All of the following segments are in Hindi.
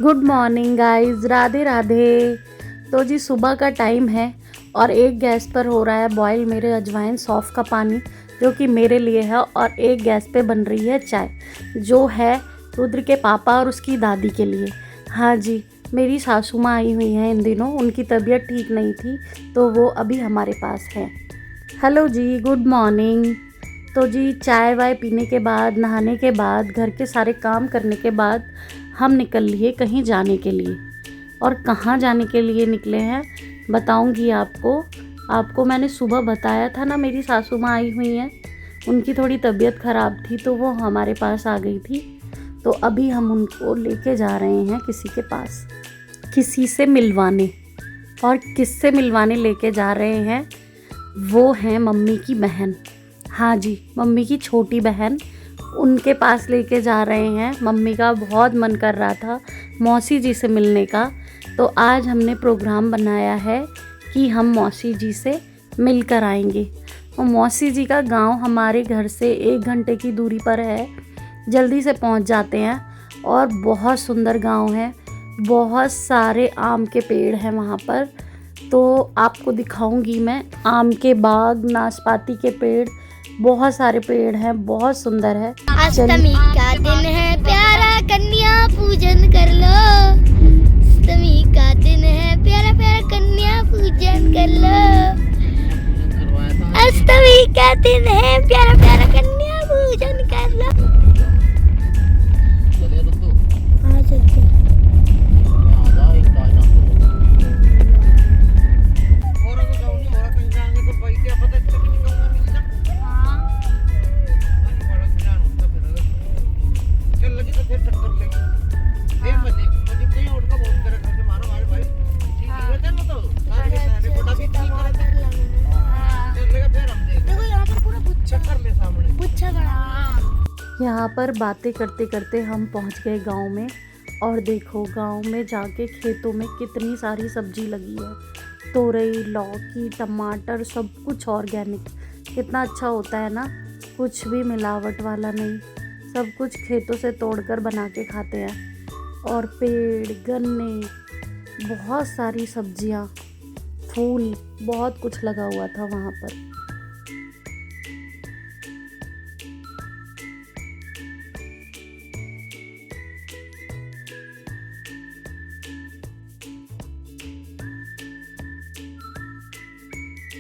Good morning guys, Radhe Radhe. तो जी सुबह का टाइम है और एक गैस पर हो रहा है बॉयल मेरे अजवाइन सौंफ का पानी जो कि मेरे लिए है, और एक गैस पे बन रही है चाय जो है रुद्र के पापा और उसकी दादी के लिए। हाँ जी, मेरी सासू माँ आई हुई हैं इन दिनों, उनकी तबीयत ठीक नहीं थी तो वो अभी हमारे पास है। हेलो जी, गुड मॉर्निंग। तो जी चाय वाय पीने के बाद, नहाने के बाद, घर के सारे काम करने के बाद हम निकल लिए कहीं जाने के लिए। और कहाँ जाने के लिए निकले हैं बताऊंगी आपको मैंने सुबह बताया था ना, मेरी सासू माँ आई हुई हैं, उनकी थोड़ी तबीयत ख़राब थी तो वो हमारे पास आ गई थी। तो अभी हम उनको लेके जा रहे हैं किसी के पास, किसी से मिलवाने। और किससे मिलवाने लेके जा रहे हैं, वो हैं मम्मी की बहन। हाँ जी, मम्मी की छोटी बहन, उनके पास लेके जा रहे हैं। मम्मी का बहुत मन कर रहा था मौसी जी से मिलने का, तो आज हमने प्रोग्राम बनाया है कि हम मौसी जी से मिल कर आएंगे। और मौसी जी का गांव हमारे घर से 1 घंटे की दूरी पर है, जल्दी से पहुंच जाते हैं। और बहुत सुंदर गांव है, बहुत सारे आम के पेड़ हैं वहाँ पर, तो आपको दिखाऊंगी मैं। आम के बाग, नाशपाती के पेड़, बहुत सारे पेड़ हैं, बहुत सुंदर है। अष्टमी का दिन है प्यारा, कन्या पूजन कर लो। अष्टमी का दिन है प्यारा प्यारा, कन्या पूजन कर लो। अष्टमी का दिन है प्यारा प्यारा, कन्या पूजन कर लो। हाँ चलते हैं। यहाँ पर बातें करते करते हम पहुँच गए गांव में। और देखो गांव में जाके खेतों में कितनी सारी सब्जी लगी है, तोरई, लौकी, टमाटर, सब कुछ ऑर्गेनिक। कितना अच्छा होता है ना, कुछ भी मिलावट वाला नहीं, सब कुछ खेतों से तोड़कर बना के खाते हैं। और पेड़, गन्ने, बहुत सारी सब्जियाँ, फूल, बहुत कुछ लगा हुआ था वहाँ पर।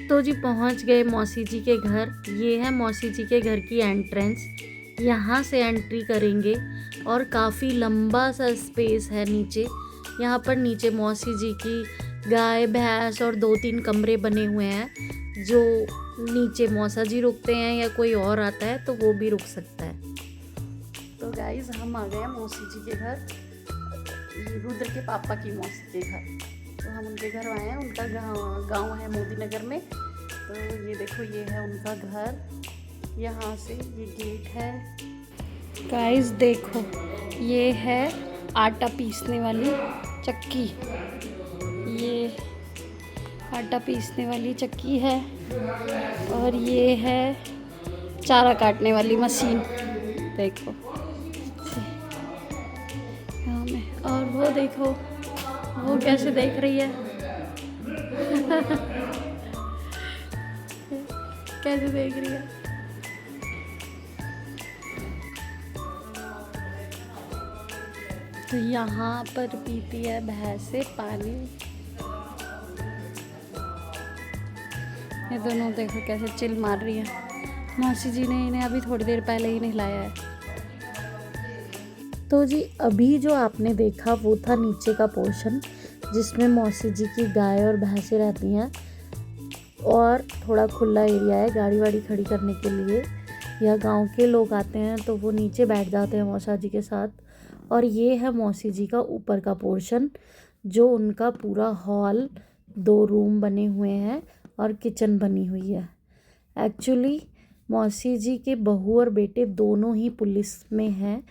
तो जी पहुंच गए मौसी जी के घर। ये है मौसी जी के घर की एंट्रेंस, यहाँ से एंट्री करेंगे और काफ़ी लंबा सा स्पेस है नीचे। यहाँ पर नीचे मौसी जी की गाय, भैंस और 2-3 कमरे बने हुए हैं, जो नीचे मौसा जी रुकते हैं या कोई और आता है तो वो भी रुक सकता है। तो गाइज हम आ गए मौसी जी के घर, रुद्र के पापा की मौसी के घर। तो हम उनके घर आए हैं, उनका गांव है मोदी नगर में। तो ये देखो, ये है उनका घर, यहाँ से ये गेट है। गाइस देखो, ये है आटा पीसने वाली चक्की, ये आटा पीसने वाली चक्की है। और ये है चारा काटने वाली मशीन, देखो यहाँ में। और वो देखो, वो कैसे देख रही है कैसे देख रही है। तो यहाँ पर पीती है भैंसे पानी। ये दोनों देखो कैसे चिल मार रही है। मौसी जी ने इन्हें अभी थोड़ी देर पहले ही नहलाया है। तो जी अभी जो आपने देखा वो था नीचे का पोर्शन, जिसमें मौसी जी की गाय और भैंसें रहती हैं। और थोड़ा खुला एरिया है गाड़ी वाड़ी खड़ी करने के लिए, या गांव के लोग आते हैं तो वो नीचे बैठ जाते हैं मौसा जी के साथ। और ये है मौसी जी का ऊपर का पोर्शन, जो उनका पूरा हॉल, 2 रूम बने हुए हैं और किचन बनी हुई है। एक्चुअली मौसी जी के बहू और बेटे दोनों ही पुलिस में हैं,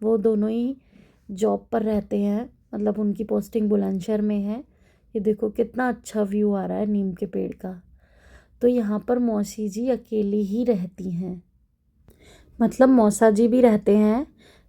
वो दोनों ही जॉब पर रहते हैं, मतलब उनकी पोस्टिंग बुलंदशहर में है। ये देखो कितना अच्छा व्यू आ रहा है नीम के पेड़ का। तो यहाँ पर मौसी जी अकेली ही रहती हैं, मतलब मौसा जी भी रहते हैं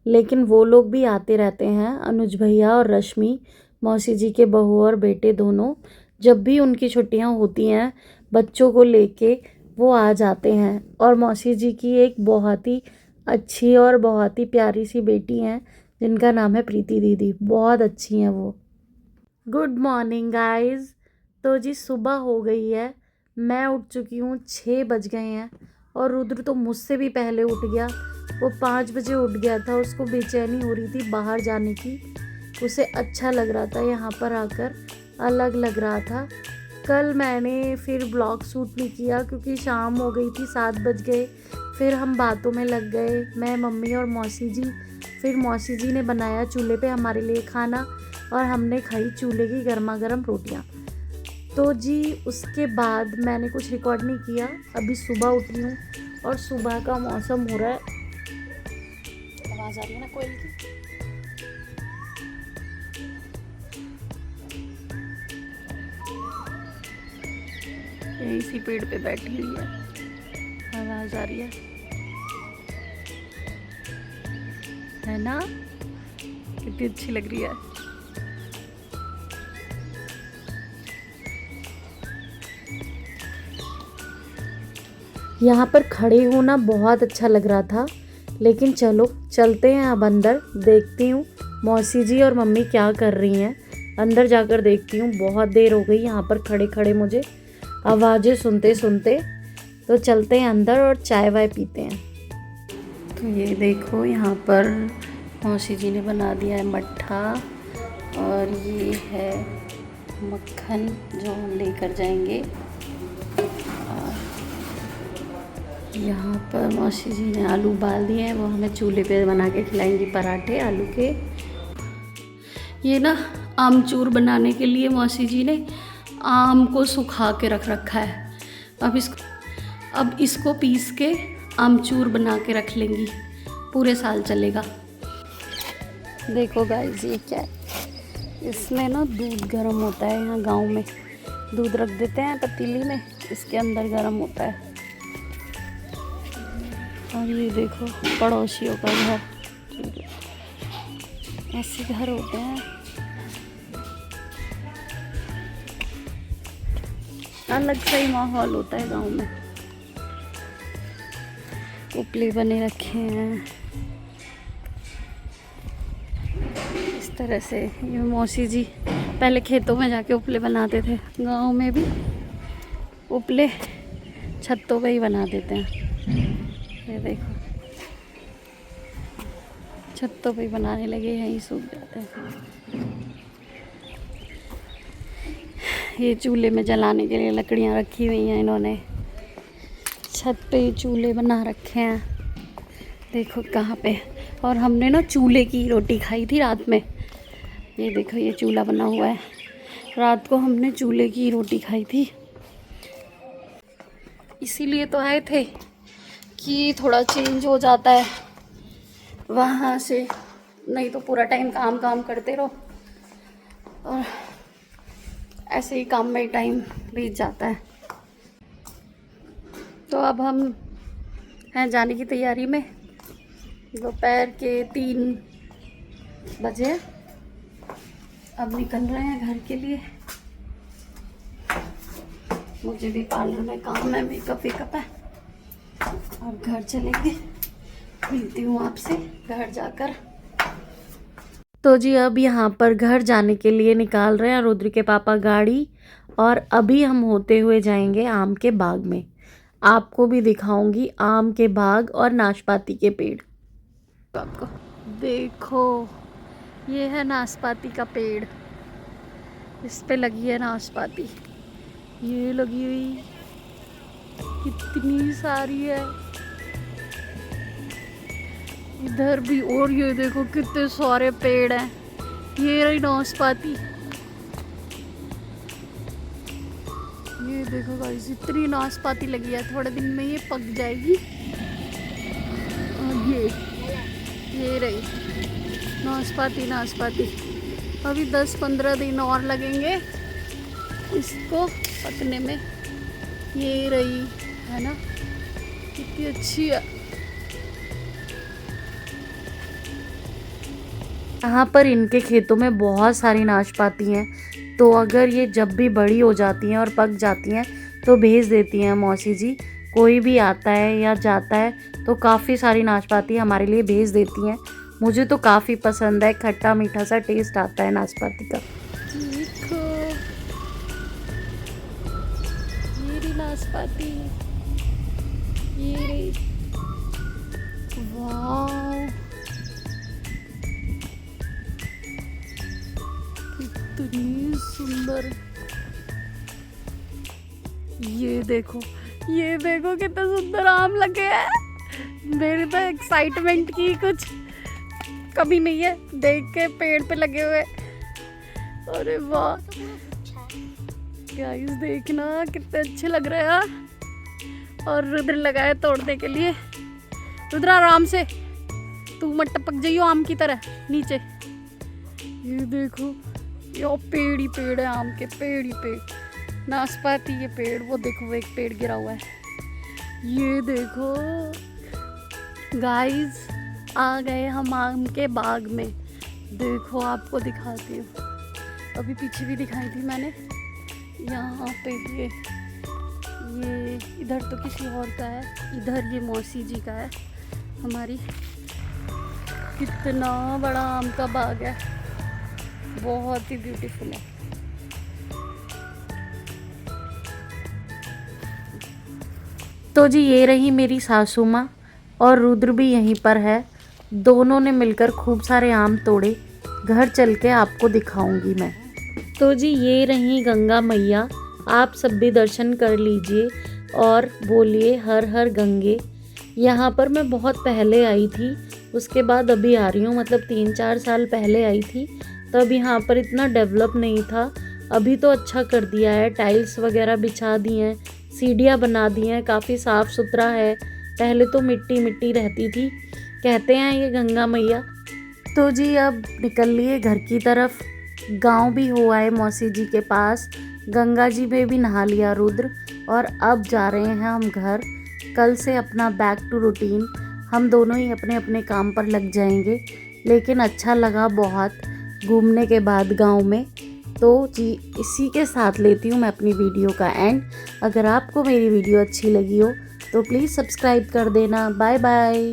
लेकिन वो लोग भी आते रहते हैं, अनुज भैया और रश्मि, मौसी जी के बहू और बेटे दोनों। जब भी उनकी छुट्टियां होती हैं बच्चों को लेके वो आ जाते हैं। और मौसी जी की एक बहुत ही अच्छी और बहुत ही प्यारी सी बेटी हैं जिनका नाम है प्रीति दीदी, बहुत अच्छी हैं वो। Good morning guys. तो जी सुबह हो गई है, मैं उठ चुकी हूँ, 6 बज गए हैं और रुद्र तो मुझसे भी पहले उठ गया। वो 5 बजे उठ गया था, उसको बेचैनी हो रही थी बाहर जाने की, उसे अच्छा लग रहा था यहाँ पर आकर, अलग लग रहा था। कल मैंने फिर ब्लॉग शूट नहीं किया क्योंकि शाम हो गई थी, 7 बज गए। फिर हम बातों में लग गए, मैं, मम्मी और मौसी जी। फिर मौसी जी ने बनाया चूल्हे पे हमारे लिए खाना और हमने खाई चूल्हे की गर्मा गर्म रोटियाँ। तो जी उसके बाद मैंने कुछ रिकॉर्ड नहीं किया। अभी सुबह उठी हूँ और सुबह का मौसम हो रहा है, आवाज़ आ रही है ना कोयल की। यही सी पेड़ पे बैठी हुई है, आवाज़ आ रही है ना, कितनी अच्छी लग रही है। यहाँ पर खड़े होना बहुत अच्छा लग रहा था, लेकिन चलो चलते हैं अब अंदर, देखती हूँ मौसी जी और मम्मी क्या कर रही हैं। अंदर जाकर देखती हूँ, बहुत देर हो गई यहाँ पर खड़े खड़े मुझे, आवाज़ें सुनते सुनते। तो चलते हैं अंदर और चाय वाय पीते हैं। तो ये देखो यहाँ पर मौसी जी ने बना दिया है मट्ठा, और ये है मक्खन जो हम लेकर जाएंगे। यहाँ पर मौसी जी ने आलू उबाल दिए हैं, वो हमें चूल्हे पे बना के खिलाएंगी पराठे आलू के। ये ना आमचूर बनाने के लिए मौसी जी ने आम को सुखा के रख रखा है। अब इसको पीस के आमचूर बना के रख लेंगी, पूरे साल चलेगा। देखो गाइस ये क्या है, इसमें ना दूध गर्म होता है। यहाँ गांव में दूध रख देते हैं पतीली में, इसके अंदर गर्म होता है। और ये देखो पड़ोसियों का घर, ऐसे घर होते हैं। अलग सा ही माहौल होता है गांव में। उपले बने रखे हैं इस तरह से। ये मौसी जी पहले खेतों में जाके उपले बनाते थे, गांव में भी उपले छतों पे ही बना देते हैं। ये देखो छतों पे ही बनाने लगे, यहीं सूख जाते हैं। ये चूल्हे में जलाने के लिए लकड़ियाँ रखी हुई हैं इन्होंने, छत पे ही चूल्हे बना रखे हैं। देखो कहाँ पे। और हमने ना चूल्हे की रोटी खाई थी रात में। ये देखो ये चूल्हा बना हुआ है, रात को हमने चूल्हे की रोटी खाई थी। इसीलिए तो आए थे कि थोड़ा चेंज हो जाता है वहाँ से, नहीं तो पूरा टाइम काम काम करते रहो और ऐसे ही काम में टाइम बीत जाता है। तो अब हम हैं जाने की तैयारी में, दोपहर के 3 बजे अब निकल रहे हैं घर के लिए। मुझे भी पार्लर में काम है, मेकअप वेकअप है, अब घर चलेंगे। मिलती हूँ आपसे घर जाकर। तो जी अब यहाँ पर घर जाने के लिए निकाल रहे हैं रुद्र के पापा गाड़ी, और अभी हम होते हुए जाएंगे आम के बाग में। आपको भी दिखाऊंगी आम के बाग और नाशपाती के पेड़। आपको देखो ये है नाशपाती का पेड़, इस पे लगी है नाशपाती, ये लगी हुई कितनी सारी है इधर भी। और ये देखो कितने सारे पेड़ हैं, ये रही नाशपाती। ये देखो गाइस इतनी नाशपाती लगी है, थोड़े दिन में ये पक जाएगी। और ये रही नाशपाती। अभी 10-15 दिन और लगेंगे इसको पकने में। ये रही है ना, कितनी अच्छी है। यहाँ पर इनके खेतों में बहुत सारी नाशपाती हैं, तो अगर ये जब भी बड़ी हो जाती हैं और पक जाती हैं तो भेज देती हैं मौसी जी। कोई भी आता है या जाता है तो काफ़ी सारी नाशपाती हमारे लिए भेज देती हैं। मुझे तो काफ़ी पसंद है, खट्टा मीठा सा टेस्ट आता है नाशपाती का। देखो मेरी नाशपाती, ये रही। वाह, कितनी सुंदर। ये देखो कितना सुंदर आम लगे हैं। मेरी तो एक्साइटमेंट की कुछ कमी नहीं है देख के पेड़ पे लगे हुए। अरे वाह गाइस, देखना कितने अच्छे लग रहे हैं। और रुद्र लगाए तोड़ने के लिए। रुद्र आराम से, तू मत टपक जाइयो आम की तरह नीचे। ये देखो, ये पेड़ ही पेड़ है आम के, पेड़ ही पेड़। नाशपाती ये पेड़, वो देखो वो एक पेड़ गिरा हुआ है। ये देखो गाइस, आ गए हम आम के बाग में। देखो आपको दिखाती हूँ, अभी पीछे भी दिखाई थी मैंने। यहाँ पे ये इधर तो किसी और का है, इधर ये मौसी जी का है हमारी। कितना बड़ा आम का बाग है, बहुत ही ब्यूटीफुल है। तो जी ये रही मेरी सासू माँ, और रुद्र भी यहीं पर है। दोनों ने मिलकर खूब सारे आम तोड़े। घर चल के आपको दिखाऊंगी मैं। तो जी ये रही गंगा मैया, आप सब भी दर्शन कर लीजिए और बोलिए हर हर गंगे। यहाँ पर मैं बहुत पहले आई थी, उसके बाद अभी आ रही हूँ, मतलब 3-4 साल पहले आई थी। तब यहाँ पर इतना डेवलप नहीं था, अभी तो अच्छा कर दिया है। टाइल्स वगैरह बिछा दी हैं, सीढ़ियाँ बना दी हैं, काफ़ी साफ़ सुथरा है। पहले तो मिट्टी मिट्टी रहती थी। कहते हैं ये गंगा मैया। तो जी अब निकल लिए घर की तरफ। गांव भी हो आए मौसी जी के पास, गंगा जी में भी नहा लिया रुद्र, और अब जा रहे हैं हम घर। कल से अपना बैक टू रूटीन, हम दोनों ही अपने अपने काम पर लग जाएंगे। लेकिन अच्छा लगा बहुत घूमने के बाद गांव में। तो जी इसी के साथ लेती हूँ मैं अपनी वीडियो का एंड। अगर आपको मेरी वीडियो अच्छी लगी हो तो प्लीज़ सब्सक्राइब कर देना। Bye bye.